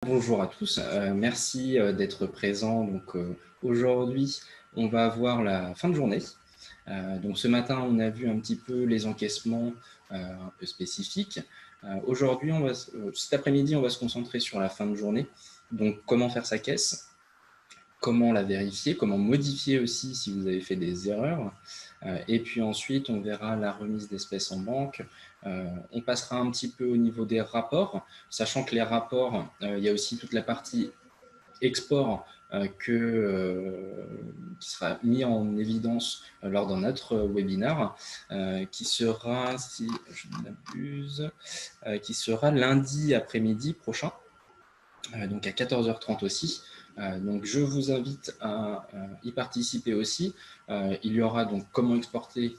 Bonjour à tous, merci d'être présents. Aujourd'hui, on va avoir la fin de journée. Donc ce matin, on a vu un petit peu les encaissements un peu spécifiques. Aujourd'hui, cet après-midi, on va se concentrer sur la fin de journée. Donc comment faire sa caisse, comment la vérifier, comment modifier aussi si vous avez fait des erreurs. Et puis ensuite, on verra la remise d'espèces en banque. On passera un petit peu au niveau des rapports, sachant que les rapports, il y a aussi toute la partie export qui sera mis en évidence lors d'un autre webinaire qui sera, si je ne m'abuse, qui sera lundi après-midi prochain, donc à 14h30 aussi. Donc je vous invite à y participer aussi. Il y aura donc comment exporter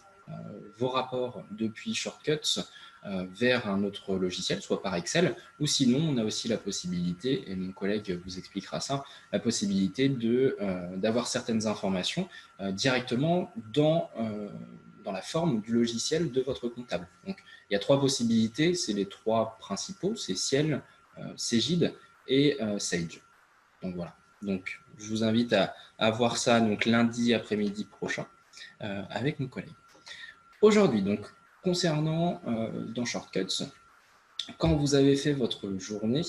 vos rapports depuis Shortcuts vers un autre logiciel, soit par Excel, ou sinon on a aussi la possibilité, et mon collègue vous expliquera ça, la possibilité d'avoir certaines informations directement dans la forme du logiciel de votre comptable. Donc il y a trois possibilités, c'est les trois principaux, c'est Ciel, Cegid et Sage. Donc voilà. Donc je vous invite à voir ça donc lundi après-midi prochain avec mon collègue. Aujourd'hui, donc concernant dans Shortcuts, quand vous avez fait votre journée,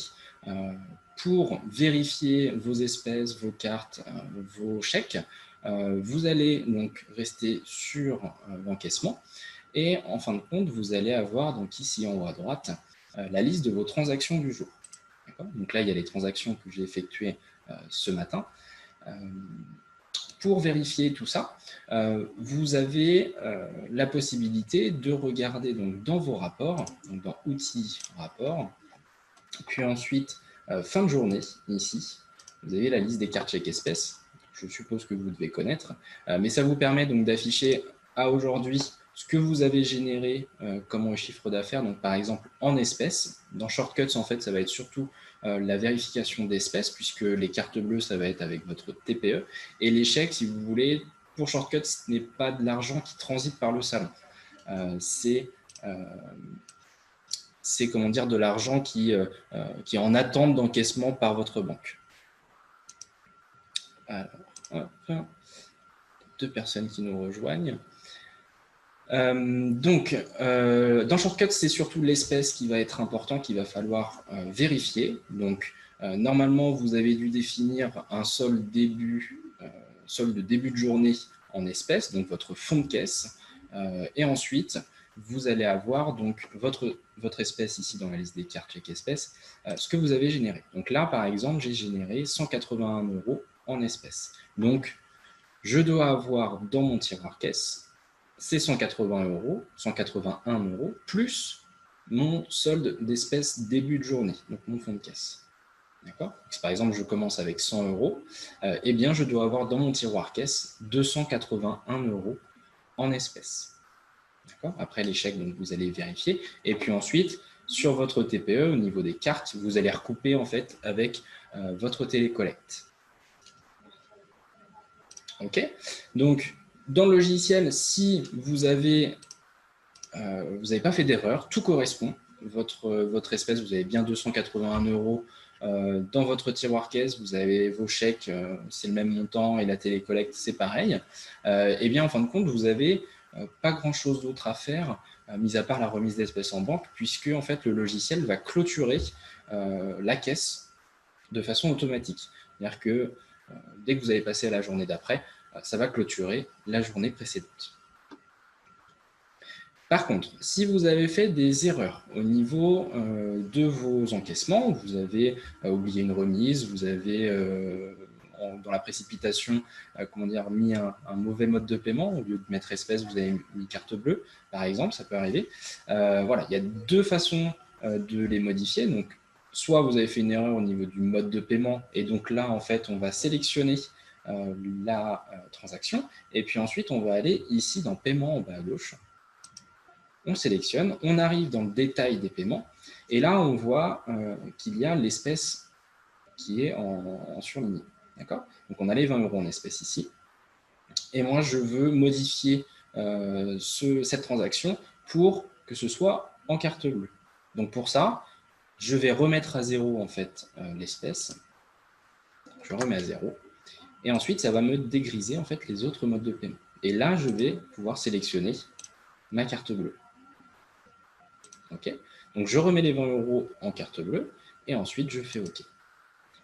pour vérifier vos espèces, vos cartes, vos chèques, vous allez donc rester sur l'encaissement et en fin de compte, vous allez avoir donc ici en haut à droite la liste de vos transactions du jour. Donc là, il y a les transactions que j'ai effectuées ce matin. Pour vérifier tout ça, vous avez la possibilité de regarder donc, dans vos rapports, donc dans Outils, Rapports, puis ensuite, fin de journée, ici, vous avez la liste des cartes chèques espèces. Je suppose que vous devez connaître, mais ça vous permet donc d'afficher à aujourd'hui ce que vous avez généré comme chiffre d'affaires, donc par exemple en espèces. Dans Shortcuts, en fait, ça va être surtout la vérification d'espèces, puisque les cartes bleues, ça va être avec votre TPE, et les chèques, si vous voulez, pour Shortcuts, ce n'est pas de l'argent qui transite par le salon. C'est comment dire, de l'argent qui est en attente d'encaissement par votre banque. Alors, hop, deux personnes qui nous rejoignent. Dans Shortcuts, c'est surtout l'espèce qui va être important, qu'il va falloir vérifier. Donc, normalement, vous avez dû définir un solde de début de journée en espèces, donc votre fonds de caisse. Et ensuite, vous allez avoir donc votre espèce ici dans la liste des cartes chèques espèces, ce que vous avez généré. Donc là, par exemple, j'ai généré 181 € en espèces. Donc, je dois avoir dans mon tiroir caisse ces 181 €, plus mon solde d'espèces début de journée, donc mon fonds de caisse. D'accord ? Par exemple, je commence avec 100 €, eh bien, je dois avoir dans mon tiroir caisse 281 € en espèces. Après les chèques, donc, vous allez vérifier. Et puis ensuite, sur votre TPE, au niveau des cartes, vous allez recouper en fait avec votre télécollecte. Ok. Donc, dans le logiciel, si vous n'avez pas fait d'erreur, tout correspond. Votre espèce, vous avez bien 281 € dans votre tiroir caisse, vous avez vos chèques, c'est le même montant, et la télécollecte, c'est pareil. Et bien, en fin de compte, vous n'avez pas grand-chose d'autre à faire, mis à part la remise d'espèces en banque, puisque en fait, le logiciel va clôturer la caisse de façon automatique. C'est-à-dire que dès que vous avez passé à la journée d'après, ça va clôturer la journée précédente. Par contre, si vous avez fait des erreurs au niveau de vos encaissements, vous avez oublié une remise, vous avez dans la précipitation mis un mauvais mode de paiement, au lieu de mettre espèce, vous avez mis carte bleue, par exemple, ça peut arriver. Voilà, il y a deux façons de les modifier. Donc, soit vous avez fait une erreur au niveau du mode de paiement, et donc là, en fait, on va sélectionner la transaction, et puis ensuite, on va aller ici dans paiement en bas à gauche. On sélectionne, on arrive dans le détail des paiements, et là, on voit qu'il y a l'espèce qui est en surligné. D'accord ? Donc, on a les 20 € en espèces ici, et moi, je veux modifier cette transaction pour que ce soit en carte bleue. Donc, pour ça, Je vais remettre à 0 en fait l'espèce. Je remets à 0. Et ensuite, ça va me dégriser en fait les autres modes de paiement. Et là, je vais pouvoir sélectionner ma carte bleue. OK. Donc, je remets les 20 € en carte bleue et ensuite, je fais OK.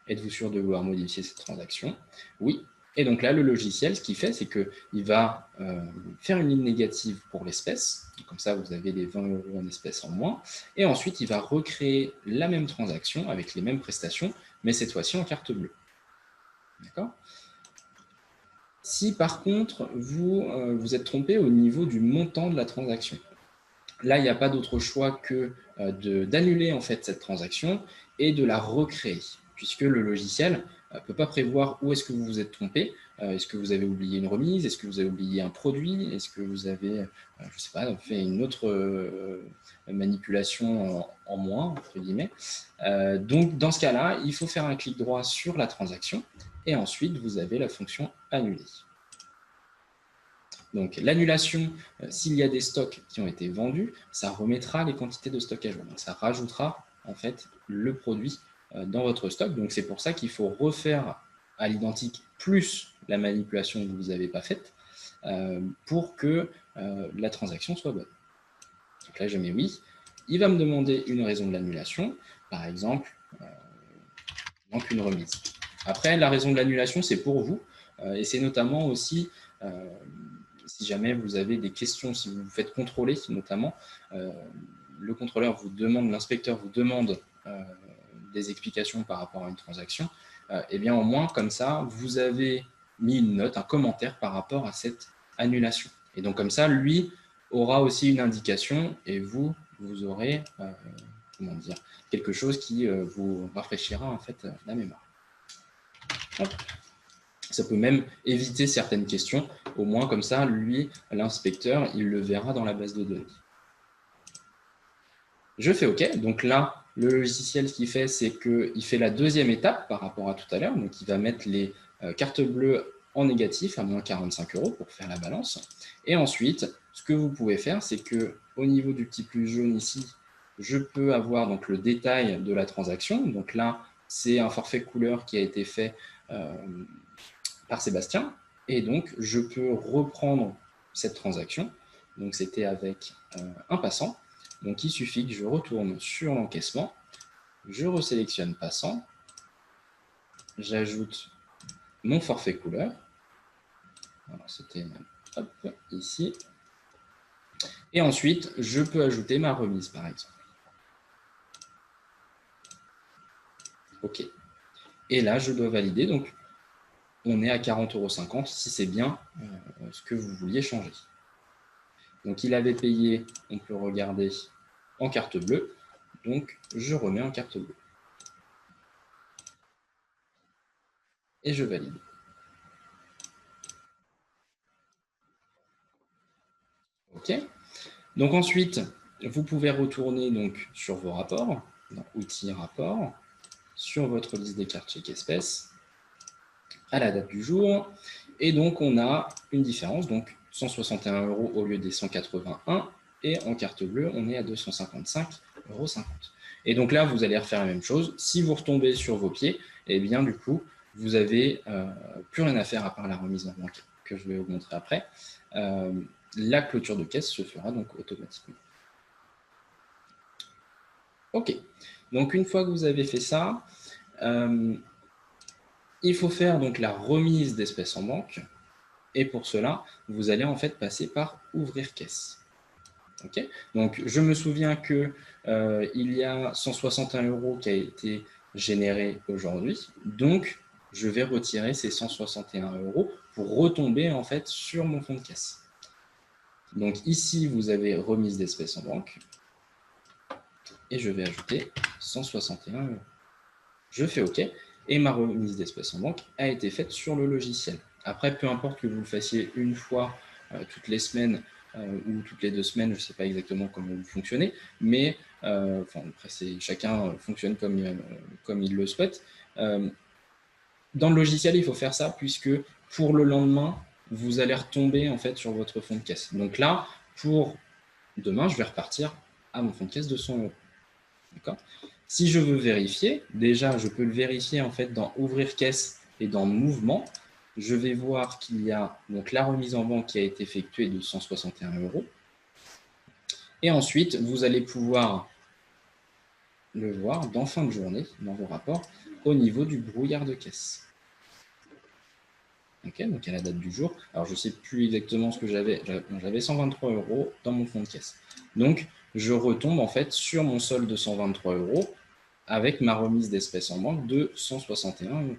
Êtes-vous sûr de vouloir modifier cette transaction? Oui. Et donc là, le logiciel, ce qu'il fait, c'est qu'il va faire une ligne négative pour l'espèce. Comme ça, vous avez les 20 € en espèces en moins. Et ensuite, il va recréer la même transaction avec les mêmes prestations, mais cette fois-ci en carte bleue. D'accord? Si par contre, vous êtes trompé au niveau du montant de la transaction, là, il n'y a pas d'autre choix que d'annuler en fait cette transaction et de la recréer, puisque le logiciel ne peut pas prévoir où est-ce que vous vous êtes trompé. Est-ce que vous avez oublié une remise? Est-ce que vous avez oublié un produit? Est-ce que vous avez, je ne sais pas, fait une autre manipulation en moins, entre guillemets. Donc, dans ce cas-là, il faut faire un clic droit sur la transaction et ensuite, vous avez la fonction annuler. Donc, l'annulation, s'il y a des stocks qui ont été vendus, ça remettra les quantités de stock à jour. Donc, ça rajoutera en fait le produit dans votre stock. Donc, c'est pour ça qu'il faut refaire à l'identique plus la manipulation que vous n'avez pas faite pour que la transaction soit bonne. Donc là, je mets oui. Il va me demander une raison de l'annulation. Par exemple, il manque une remise. Après, la raison de l'annulation, c'est pour vous. Et c'est notamment aussi si jamais vous avez des questions, si vous vous faites contrôler notamment, le contrôleur vous demande, l'inspecteur vous demande des explications par rapport à une transaction, et bien au moins comme ça, vous avez mis une note, un commentaire par rapport à cette annulation. Et donc comme ça, lui aura aussi une indication et vous aurez comment dire, quelque chose qui vous rafraîchira en fait la mémoire. Hop. Ça peut même éviter certaines questions. Au moins, comme ça, lui, l'inspecteur, il le verra dans la base de données. Je fais OK. Donc là, le logiciel, ce qu'il fait, c'est qu'il fait la deuxième étape par rapport à tout à l'heure. Donc, il va mettre les cartes bleues en négatif à moins 45 € pour faire la balance. Et ensuite, ce que vous pouvez faire, c'est qu'au niveau du petit plus jaune ici, je peux avoir donc, le détail de la transaction. Donc là, c'est un forfait couleur qui a été fait par Sébastien, et donc je peux reprendre cette transaction. Donc c'était avec un passant. Donc il suffit que je retourne sur l'encaissement, je resélectionne passant, j'ajoute mon forfait couleur. Alors c'était ici. Et ensuite, je peux ajouter ma remise par exemple. OK. Et là, je dois valider. Donc on est à 40,50 € si c'est bien ce que vous vouliez changer. Donc, il avait payé, on peut regarder, en carte bleue. Donc, je remets en carte bleue. Et je valide. OK. Donc, ensuite, vous pouvez retourner donc, sur vos rapports, dans Outils, Rapports, sur votre liste des cartes chèques espèces, à la date du jour. Et donc, on a une différence. Donc, 161 € au lieu des 181. Et en carte bleue, on est à 255,50 €. Et donc là, vous allez refaire la même chose. Si vous retombez sur vos pieds, eh bien du coup, vous n'avez plus rien à faire à part la remise en banque que je vais vous montrer après. La clôture de caisse se fera donc automatiquement. OK. Donc une fois que vous avez fait ça, il faut faire donc la remise d'espèces en banque. Et pour cela, vous allez en fait passer par ouvrir caisse. Okay. Donc, je me souviens qu'il y a 161 € qui a été généré aujourd'hui. Donc, je vais retirer ces 161 € pour retomber en fait sur mon fonds de caisse. Donc, ici, vous avez remise d'espèces en banque. Et je vais ajouter 161 €. Je fais OK. Et ma remise d'espèces en banque a été faite sur le logiciel. Après, peu importe que vous le fassiez une fois toutes les semaines ou toutes les 2 semaines, je ne sais pas exactement comment vous fonctionnez, mais après, chacun fonctionne comme il le souhaite. Dans le logiciel, il faut faire ça puisque pour le lendemain, vous allez retomber en fait sur votre fonds de caisse. Donc là, pour demain, je vais repartir à mon fonds de caisse de 100 €. Si je veux vérifier, déjà, je peux le vérifier en fait dans Ouvrir caisse et dans Mouvement. Je vais voir qu'il y a donc la remise en banque qui a été effectuée de 161 €. Et ensuite, vous allez pouvoir le voir dans fin de journée, dans vos rapports, au niveau du brouillard de caisse. Donc il y a la date du jour. Alors je ne sais plus exactement ce que j'avais. J'avais 123 € dans mon fonds de caisse. Donc je retombe en fait sur mon solde de 123 € avec ma remise d'espèces en banque de 161 €.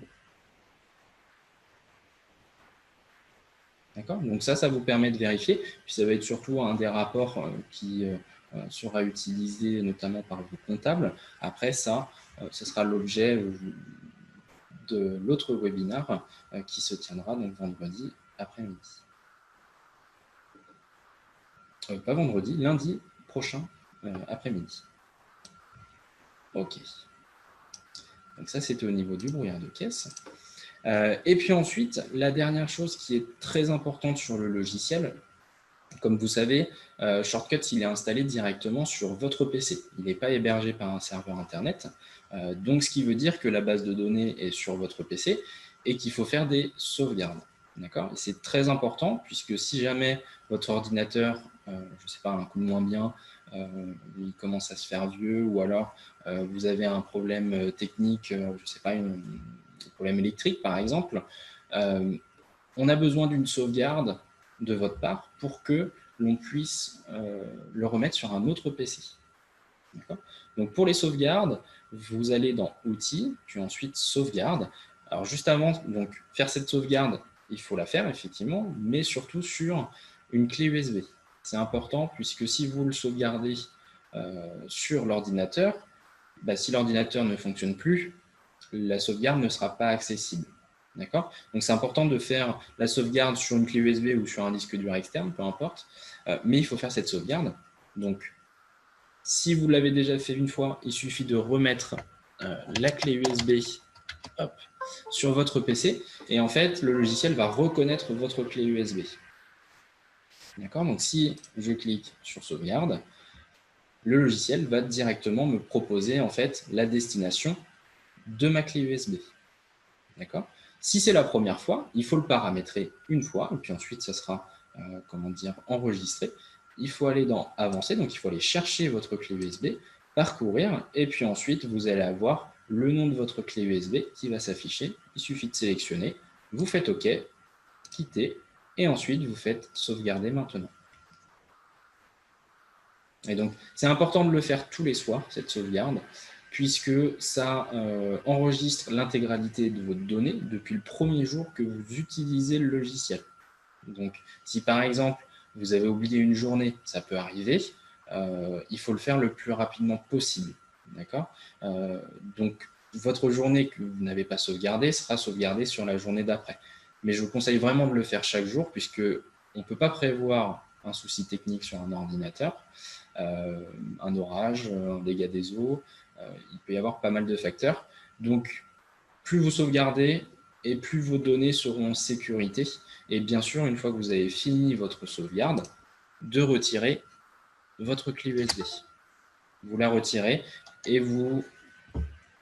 D'accord? Donc ça vous permet de vérifier. Puis ça va être surtout un des rapports qui sera utilisé notamment par vos comptables. Après ça, ce sera l'objet de l'autre webinaire qui se tiendra donc vendredi après-midi. Pas vendredi, lundi prochain après-midi. Ok. Donc ça, c'était au niveau du brouillard de caisse. Et puis ensuite, la dernière chose qui est très importante sur le logiciel, comme vous savez, Shortcuts, il est installé directement sur votre PC. Il n'est pas hébergé par un serveur Internet. Donc, ce qui veut dire que la base de données est sur votre PC et qu'il faut faire des sauvegardes. D'accord ? Et c'est très important puisque si jamais votre ordinateur, je ne sais pas, un coup de moins bien, il commence à se faire vieux ou alors vous avez un problème technique, je ne sais pas, un problème électrique par exemple, on a besoin d'une sauvegarde de votre part pour que l'on puisse le remettre sur un autre PC. Donc pour les sauvegardes, vous allez dans Outils, puis ensuite Sauvegarde. Alors juste avant donc faire cette sauvegarde, il faut la faire effectivement, mais surtout sur une clé USB. C'est important puisque si vous le sauvegardez sur l'ordinateur, si l'ordinateur ne fonctionne plus, la sauvegarde ne sera pas accessible. D'accord ? Donc c'est important de faire la sauvegarde sur une clé USB ou sur un disque dur externe, peu importe, mais il faut faire cette sauvegarde. Donc si vous l'avez déjà fait une fois, il suffit de remettre la clé USB sur votre PC et en fait le logiciel va reconnaître votre clé USB. D'accord ? Donc si je clique sur sauvegarde, le logiciel va directement me proposer en fait la destination de ma clé USB. D'accord ? Si c'est la première fois, il faut le paramétrer une fois, et puis ensuite, ça sera enregistré. Il faut aller dans Avancer, donc il faut aller chercher votre clé USB, parcourir, et puis ensuite, vous allez avoir le nom de votre clé USB qui va s'afficher. Il suffit de sélectionner, vous faites OK, quitter, et ensuite, vous faites Sauvegarder maintenant. Et donc, c'est important de le faire tous les soirs, cette sauvegarde, puisque ça enregistre l'intégralité de votre donnée depuis le premier jour que vous utilisez le logiciel. Donc, si par exemple, vous avez oublié une journée, ça peut arriver, il faut le faire le plus rapidement possible. D'accord ? Donc, votre journée que vous n'avez pas sauvegardée sera sauvegardée sur la journée d'après. Mais je vous conseille vraiment de le faire chaque jour, puisque on ne peut pas prévoir un souci technique sur un ordinateur, un orage, un dégât des eaux, il peut y avoir pas mal de facteurs. Donc, plus vous sauvegardez et plus vos données seront en sécurité. Et bien sûr, une fois que vous avez fini votre sauvegarde, de retirer votre clé USB. Vous la retirez et vous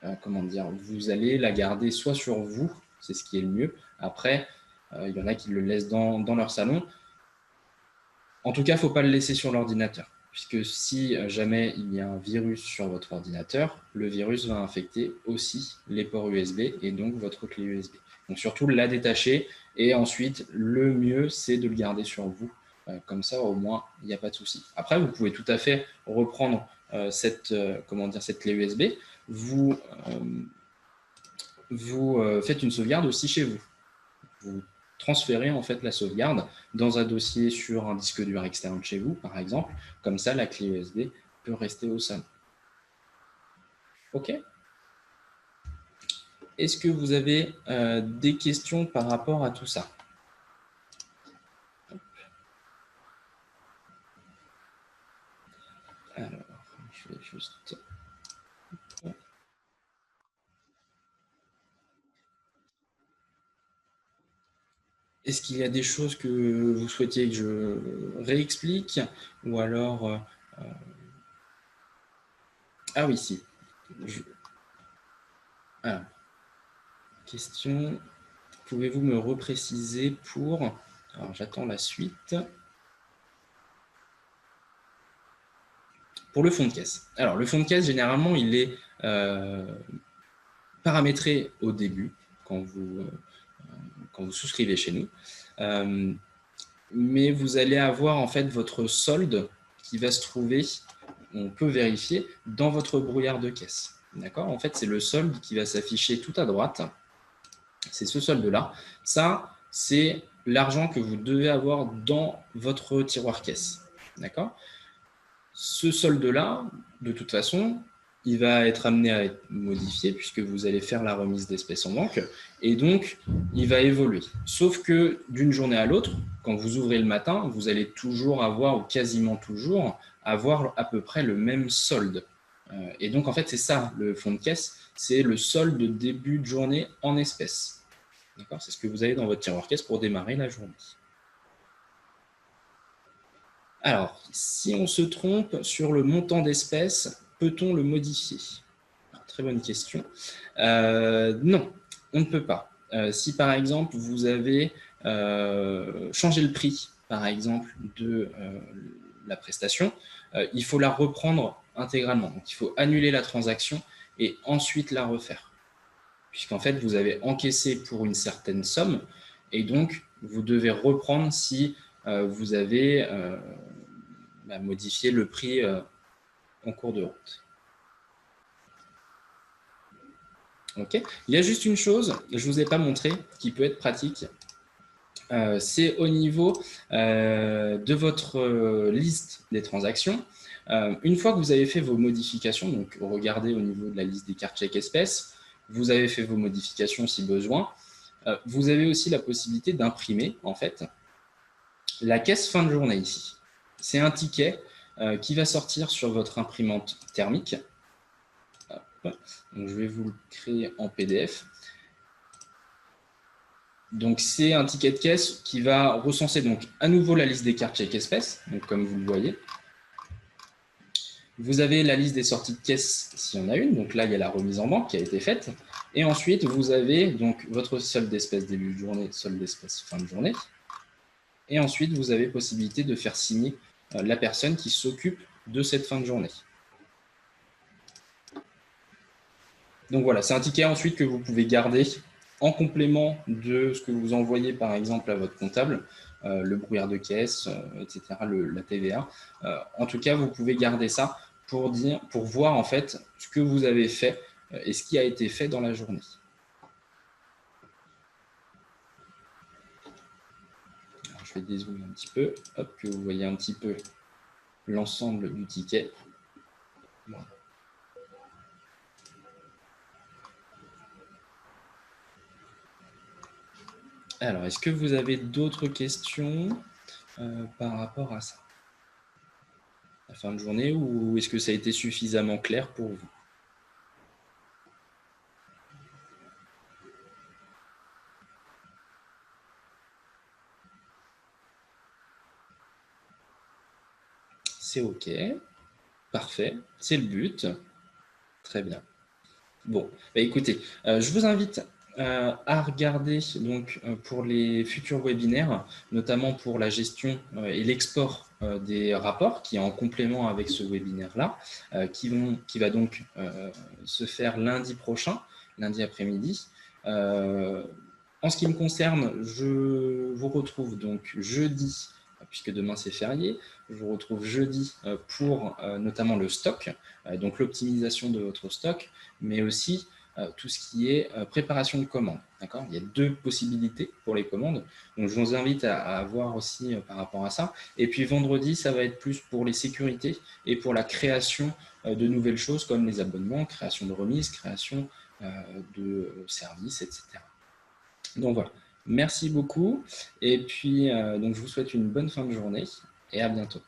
allez la garder soit sur vous, c'est ce qui est le mieux. Après, il y en a qui le laissent dans leur salon. En tout cas, il ne faut pas le laisser sur l'ordinateur, puisque si jamais il y a un virus sur votre ordinateur, le virus va infecter aussi les ports USB et donc votre clé USB. Donc surtout la détacher et ensuite le mieux c'est de le garder sur vous. Comme ça au moins il n'y a pas de souci. Après vous pouvez tout à fait reprendre cette clé USB. Vous faites une sauvegarde aussi chez vous. Vous transférez en fait la sauvegarde dans un dossier sur un disque dur externe chez vous, par exemple. Comme ça, la clé USB peut rester au salon. OK ? Est-ce que vous avez des questions par rapport à tout ça ? Alors, je vais juste... Est-ce qu'il y a des choses que vous souhaitiez que je réexplique ou alors Ah oui, si. Alors, question, pouvez-vous me repréciser pour... Alors, j'attends la suite. Pour le fond de caisse. Alors, le fond de caisse, généralement, il est paramétré au début, quand vous souscrivez chez nous. Mais vous allez avoir en fait votre solde qui va se trouver, on peut vérifier, dans votre brouillard de caisse. D'accord? En fait, c'est le solde qui va s'afficher tout à droite. C'est ce solde-là. Ça, c'est l'argent que vous devez avoir dans votre tiroir caisse. D'accord? Ce solde-là, de toute façon, il va être amené à être modifié puisque vous allez faire la remise d'espèces en banque et donc il va évoluer. Sauf que d'une journée à l'autre, quand vous ouvrez le matin, vous allez toujours avoir, ou quasiment toujours, avoir à peu près le même solde. Et donc en fait c'est ça le fond de caisse, c'est le solde de début de journée en espèces. C'est ce que vous avez dans votre tiroir caisse pour démarrer la journée. Alors, si on se trompe sur le montant d'espèces, peut-on le modifier? Très bonne question. Non, on ne peut pas. Si par exemple, vous avez changé le prix, par exemple, de la prestation, il faut la reprendre intégralement. Donc, il faut annuler la transaction et ensuite la refaire. Puisqu'en fait, vous avez encaissé pour une certaine somme et donc, vous devez reprendre si vous avez modifié le prix en cours de route. Okay. Il y a juste une chose, je ne vous ai pas montré, qui peut être pratique. C'est au niveau de votre liste des transactions. Une fois que vous avez fait vos modifications, donc regardez au niveau de la liste des cartes chèques espèces, vous avez fait vos modifications si besoin, vous avez aussi la possibilité d'imprimer en fait la caisse fin de journée ici. C'est un ticket qui va sortir sur votre imprimante thermique. Donc, je vais vous le créer en PDF. Donc, c'est un ticket de caisse qui va recenser donc à nouveau la liste des cartes chèques espèces, donc comme vous le voyez. Vous avez la liste des sorties de caisse s'il y en a une, donc là il y a la remise en banque qui a été faite. Et ensuite vous avez donc votre solde d'espèces début de journée, solde d'espèces fin de journée. Et ensuite vous avez possibilité de faire signer la personne qui s'occupe de cette fin de journée. Donc voilà, c'est un ticket ensuite que vous pouvez garder en complément de ce que vous envoyez par exemple à votre comptable, le brouillard de caisse, etc., la TVA. En tout cas, vous pouvez garder ça pour voir en fait ce que vous avez fait et ce qui a été fait dans la journée. Alors, je vais dézoomer un petit peu, hop, que vous voyez un petit peu l'ensemble du ticket. Voilà. Alors, est-ce que vous avez d'autres questions par rapport à ça? La fin de journée, ou est-ce que ça a été suffisamment clair pour vous? C'est OK, parfait, c'est le but. Très bien. Bon, bah écoutez, je vous invite à regarder donc, pour les futurs webinaires, notamment pour la gestion et l'export des rapports, qui est en complément avec ce webinaire-là, qui va donc se faire lundi prochain, lundi après-midi. En ce qui me concerne, je vous retrouve donc jeudi, puisque demain c'est férié, je vous retrouve jeudi pour notamment le stock, donc l'optimisation de votre stock, mais aussi tout ce qui est préparation de commandes. Il y a deux possibilités pour les commandes, donc je vous invite à voir aussi par rapport à ça. Et puis vendredi, ça va être plus pour les sécurités et pour la création de nouvelles choses comme les abonnements, création de remises, création de services, etc. Donc voilà, merci beaucoup. Et puis, donc, je vous souhaite une bonne fin de journée et à bientôt.